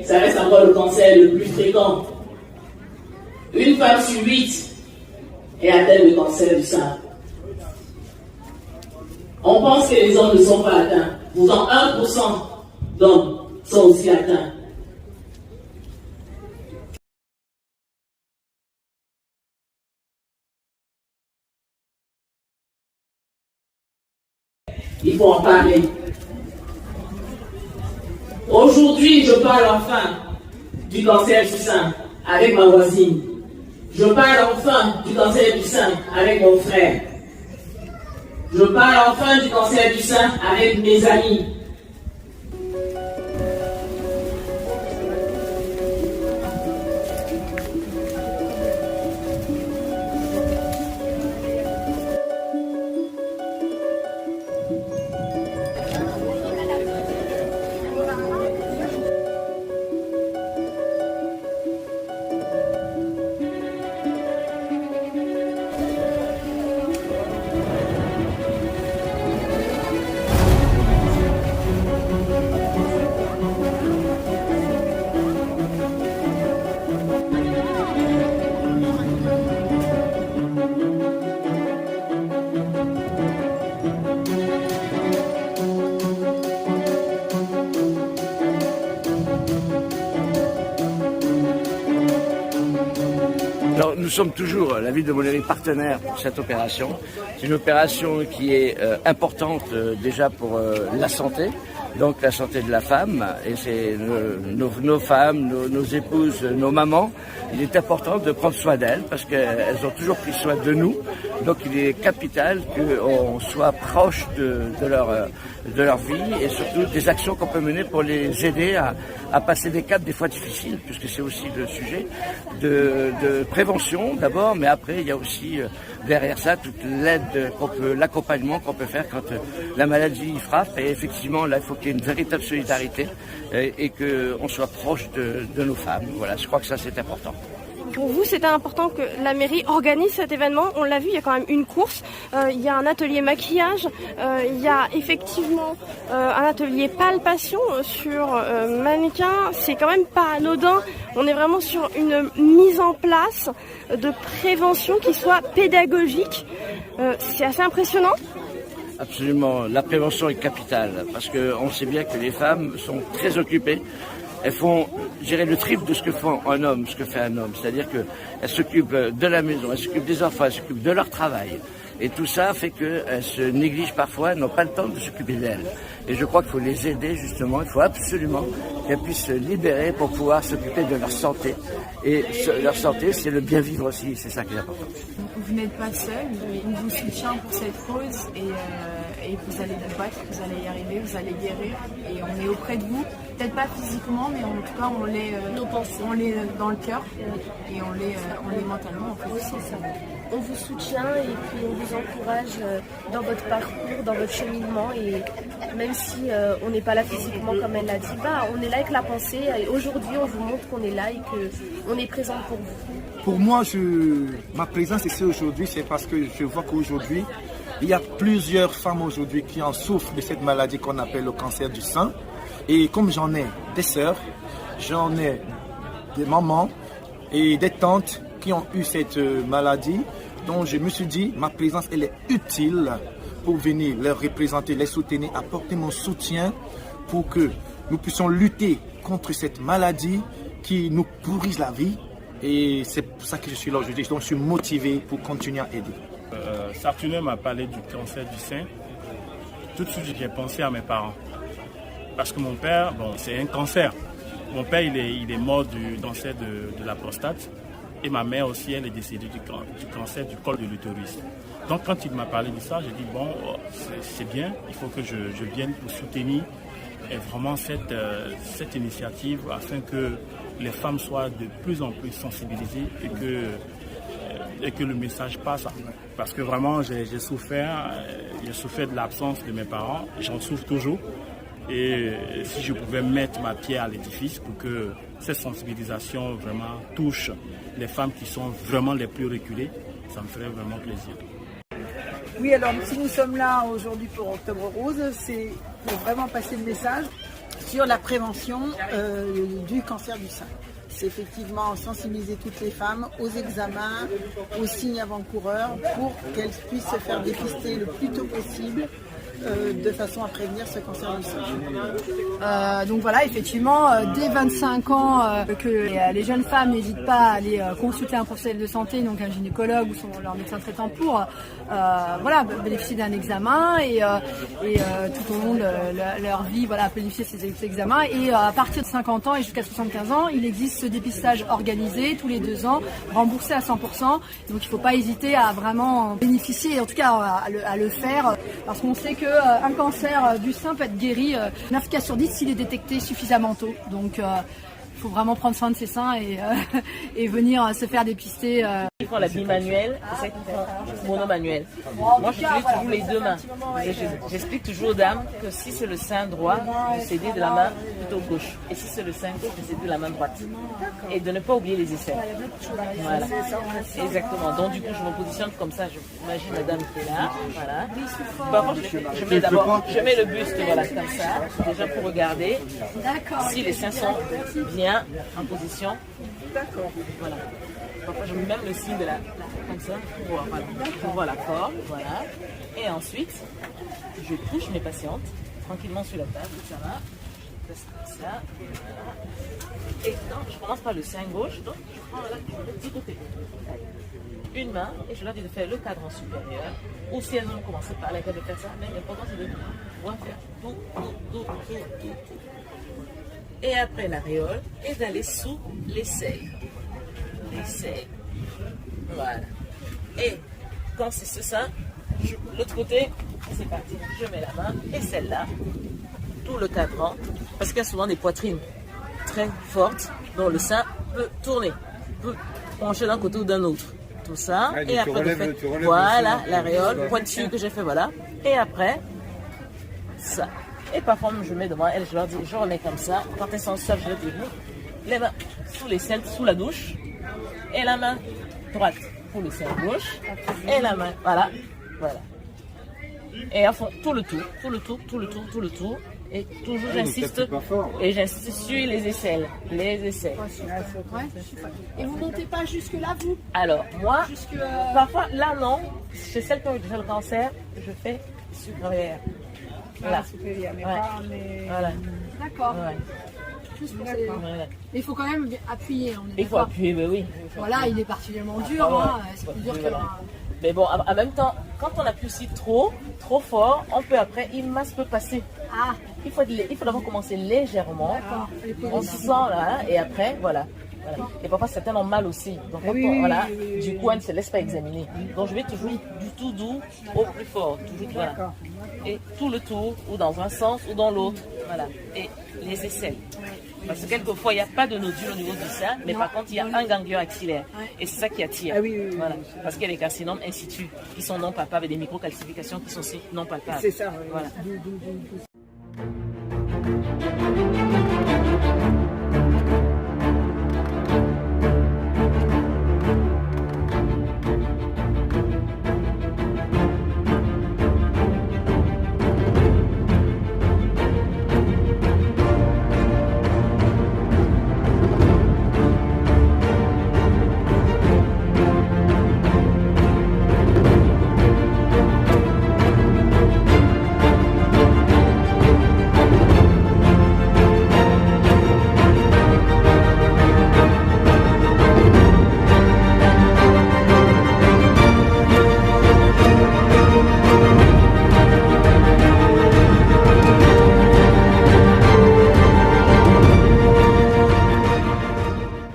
ça reste encore le cancer le plus fréquent. Une femme sur 8 est atteinte de cancer du sein. On pense que les hommes ne sont pas atteints. Pourtant, 1% d'hommes sont aussi atteints. Il faut en parler. Aujourd'hui, je parle enfin du cancer du sein avec ma voisine. Je parle enfin du cancer du sein avec mon frère. Je parle enfin du cancer du sein avec mes amis. Alors, nous sommes toujours, la ville de Montlhéry, partenaire pour cette opération. C'est une opération qui est importante déjà pour la santé, donc la santé de la femme, et c'est nos femmes, nos épouses, nos mamans. Il est important de prendre soin d'elles parce qu'elles ont toujours pris soin de nous. Donc il est capital qu'on soit proche de leur vie et surtout des actions qu'on peut mener pour les aider à passer des caps des fois difficiles, puisque c'est aussi le sujet de prévention d'abord, mais après il y a aussi derrière ça toute l'aide l'accompagnement qu'on peut faire quand la maladie frappe. Et effectivement là il faut qu'il y ait une véritable solidarité et qu'on soit proche de nos femmes. Voilà, je crois que ça c'est important. Pour vous, c'était important que la mairie organise cet événement. On l'a vu, il y a quand même une course, il y a un atelier maquillage, il y a effectivement un atelier palpation sur mannequin. C'est quand même pas anodin. On est vraiment sur une mise en place de prévention qui soit pédagogique. C'est assez impressionnant. Absolument, la prévention est capitale parce qu'on sait bien que les femmes sont très occupées. Elles font, je dirais, le triple de ce que fait un homme, C'est-à-dire qu'elles s'occupent de la maison, elles s'occupent des enfants, elles s'occupent de leur travail. Et tout ça fait qu'elles se négligent parfois, elles n'ont pas le temps de s'occuper d'elles. Et je crois qu'il faut les aider justement, il faut absolument qu'elles puissent se libérer pour pouvoir s'occuper de leur santé. Et leur santé, c'est le bien vivre aussi, c'est ça qui est important. Vous n'êtes pas seul, on vous soutient pour cette cause et vous allez vous battre, vous allez y arriver, vous allez guérir et on est auprès de vous. Peut-être pas physiquement, mais en tout cas on l'est dans le cœur et on l'est mentalement en fait. Oui, c'est ça. On vous soutient et puis on vous encourage dans votre parcours, dans votre cheminement, et même si on n'est pas là physiquement comme elle l'a dit, on est là avec la pensée et aujourd'hui on vous montre qu'on est là et qu'on est présent pour vous. Pour moi, ma présence ici aujourd'hui, c'est parce que je vois qu'aujourd'hui, il y a plusieurs femmes aujourd'hui qui en souffrent de cette maladie qu'on appelle le cancer du sein. Et comme j'en ai des sœurs, j'en ai des mamans et des tantes qui ont eu cette maladie, donc je me suis dit, ma présence, elle est utile pour venir leur représenter, les soutenir, apporter mon soutien pour que nous puissions lutter contre cette maladie qui nous pourrit la vie. Et c'est pour ça que je suis là aujourd'hui, donc je suis motivé pour continuer à aider. Sartuneux m'a parlé du cancer du sein. Tout de suite, j'ai pensé à mes parents. Parce que mon père, c'est un cancer. Mon père, il est mort du cancer de la prostate. Et ma mère aussi, elle est décédée du cancer du col de l'utérus. Donc quand il m'a parlé de ça, j'ai dit, c'est bien, il faut que je vienne pour soutenir vraiment cette initiative afin que les femmes soient de plus en plus sensibilisées et que le message passe. Parce que vraiment, j'ai souffert de l'absence de mes parents, j'en souffre toujours. Et si je pouvais mettre ma pierre à l'édifice pour que cette sensibilisation vraiment touche les femmes qui sont vraiment les plus reculées, ça me ferait vraiment plaisir. Oui, alors si nous sommes là aujourd'hui pour Octobre Rose, c'est pour vraiment passer le message sur la prévention du cancer du sein. C'est effectivement sensibiliser toutes les femmes aux examens, aux signes avant-coureurs pour qu'elles puissent se faire dépister le plus tôt possible de façon à prévenir ce cancer du sein. Donc voilà, effectivement, dès 25 ans, que les jeunes femmes n'hésitent pas à aller consulter un professionnel de santé, donc un gynécologue ou leur médecin traitant pour voilà, bénéficier d'un examen et tout au long de leur vie, voilà, bénéficier de ces examens. Et à partir de 50 ans et jusqu'à 75 ans, il existe ce dépistage organisé tous les 2 ans, remboursé à 100%. Donc il ne faut pas hésiter à vraiment bénéficier, en tout cas à le faire, parce qu'on sait qu'un cancer du sein peut être guéri 9 cas sur 10 s'il est détecté suffisamment tôt. Donc il faut vraiment prendre soin de ses seins et venir se faire dépister. Ils font la bimanuelle, c'est ça qu'ils font monomanuelle. Moi, j'utilise toujours les 2 mains. J'explique toujours aux dames que si c'est le sein droit, de s'aider de la main plutôt gauche. Et si c'est le sein gauche, de s'aider de la main droite. Et de ne pas oublier les aisselles. Voilà. Exactement. Donc, du coup, je me positionne comme ça. J'imagine la dame qui est là. Voilà. Par contre, je mets le buste, voilà, comme ça. Déjà pour regarder si les seins sont bien en position. D'accord. Voilà. Parfois, je mets même le signe de comme ça, pour voir la forme, voilà. Et ensuite, je touche mes patientes tranquillement sur la table, ça va. Je passe comme ça. Et donc, je commence par le sein gauche, donc je prends là, du côté. Une main, et je leur dis de faire le cadran supérieur, ou si elles ont commencé par la de faire ça, mais l'important c'est de pouvoir faire tout. Et après l'aréole, et d'aller sous l'aisselle. Voilà. Et quand c'est ça, l'autre côté, c'est parti. Je mets la main et celle-là, tout le cadran, parce qu'il y a souvent des poitrines très fortes dont le sein peut tourner, peut pencher d'un côté ou d'un autre. Tout ça, et après voilà l'aréole pointue que j'ai fait, voilà. Et après, ça. Et parfois, je mets devant elles, je leur dis, je remets comme ça. Quand elles sont seules, je leur dis, les mains sous les selles, sous la douche. Et la main droite pour le sein gauche. Et la main, voilà. Et à fond, tout le tour. Et toujours, j'insiste. Et j'insiste sur les aisselles. Et vous montez pas jusque là, vous? Alors, moi, parfois, là, non. Chez celles qui ont déjà le cancer, je fais supérieur. Voilà. Voilà. D'accord. Ouais. Mais il faut quand même appuyer. Il faut appuyer, mais oui. Voilà, il est particulièrement dur. C'est plus dur que... Mais bon, en même temps, quand on appuie aussi trop fort, on peut après, une masse peut passer. Ah. Il faut d'abord commencer légèrement. On sent là, et après, voilà. Et parfois certains ont mal aussi. Donc du coup, on ne se laisse pas examiner. Donc je vais toujours du tout doux au plus fort. Toujours, voilà. Et tout le tour, ou dans un sens ou dans l'autre. Voilà. Et les aisselles. Parce que quelquefois, il n'y a pas de nodule au niveau du sein, mais par contre, il y a un ganglion axillaire. Et c'est ça qui attire. Voilà. Parce qu'il y a des carcinomes in situ qui sont non palpables et des microcalcifications qui sont aussi non palpables. C'est ça. Voilà.